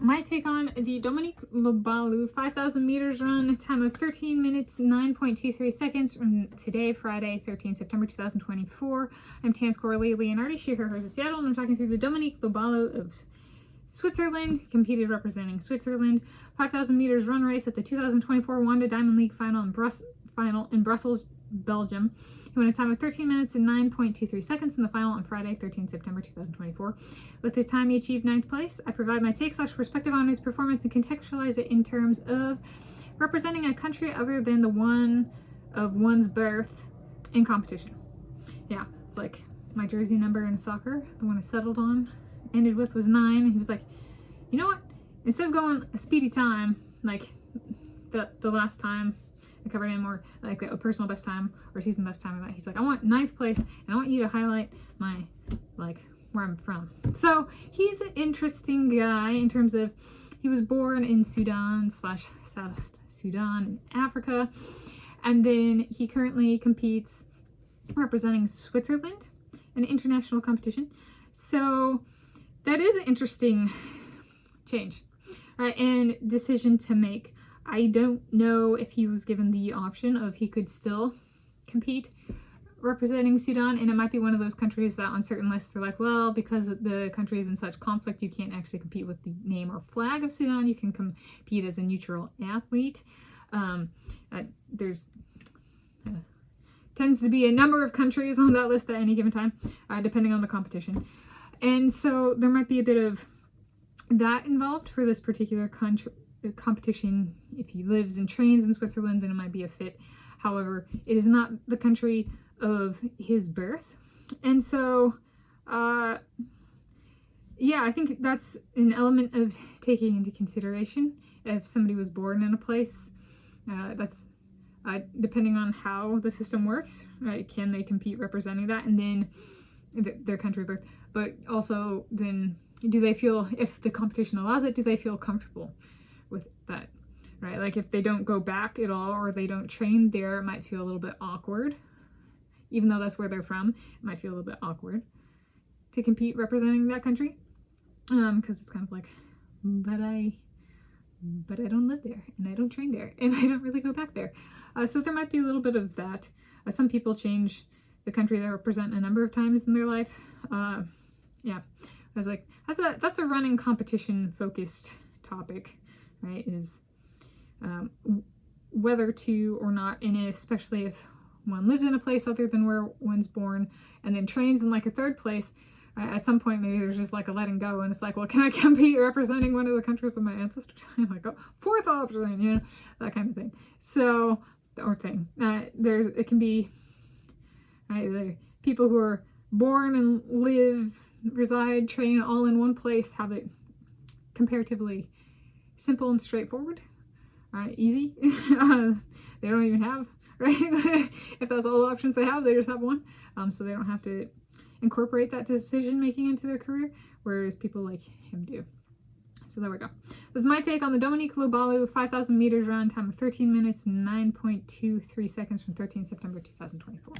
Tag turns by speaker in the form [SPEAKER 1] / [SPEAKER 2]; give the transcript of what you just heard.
[SPEAKER 1] my take on the Dominic Lobalu 5,000 meters run, time of 13 minutes, 9.23 seconds from today, Friday, 13 September 2024. I'm Tanis Coralee Leonhardi, she, her, hers of Seattle, and I'm talking through the Dominic Lobalu of Switzerland, competed representing Switzerland, 5,000 meters run race at the 2024 Wanda Diamond League final in Brussels, Belgium. He won a time of 13 minutes and 9.23 seconds in the final on Friday, 13 September 2024. With his time, he achieved 9th place. I provide my take/perspective on his performance and contextualize it in terms of representing a country other than the one of one's birth in competition. Yeah, it's like my jersey number in soccer, the one I settled on, ended with was 9. And he was like, you know what? Instead of going a speedy time, like the last time I covered him, or like a personal best time or season best time, of that, he's like, I want 9th place and I want you to highlight my, like, where I'm from. So he's an interesting guy in terms of he was born in Sudan/South Sudan in Africa, and then he currently competes representing Switzerland in international competition. So that is an interesting change, right, and decision to make. I don't know if he was given the option of he could still compete representing Sudan, and it might be one of those countries that on certain lists they're like, well, because the country is in such conflict, you can't actually compete with the name or flag of Sudan. You can compete as a neutral athlete. There's tends to be a number of countries on that list at any given time, depending on the competition. And so there might be a bit of that involved for this particular competition. If he lives and trains in Switzerland, then it might be a fit. However, it is not the country of his birth. And so, yeah, I think that's an element of taking into consideration. If somebody was born in a place, that's depending on how the system works, right? Can they compete representing that? And then their country of birth. But also, then, do they feel, if the competition allows it, do they feel comfortable with that, right? Like if they don't go back at all or they don't train there, it might feel a little bit awkward. Even though that's where they're from, it might feel a little bit awkward to compete representing that country, because it's kind of like, but I don't live there and I don't train there and I don't really go back there. So there might be a little bit of that. Some people change the country they represent a number of times in their life. Yeah, I was like, that's a running competition focused topic, right? Is whether to or not, and especially if one lives in a place other than where one's born and then trains in like a third place, at some point maybe there's just like a letting go, and it's like, well, can I compete representing one of the countries of my ancestors? I'm like, oh, 4th option, you know, that kind of thing. So, or thing. It can be, right, there people who are born and live, reside, train all in one place, have it comparatively simple and straightforward, easy. They don't even have, right? If that's all the options they have, they just have one. So they don't have to incorporate that decision making into their career, whereas people like him do. So there we go. This is my take on the Dominic Lobalu 5,000 meters run, time of 13 minutes, 9.23 seconds from 13 September 2024.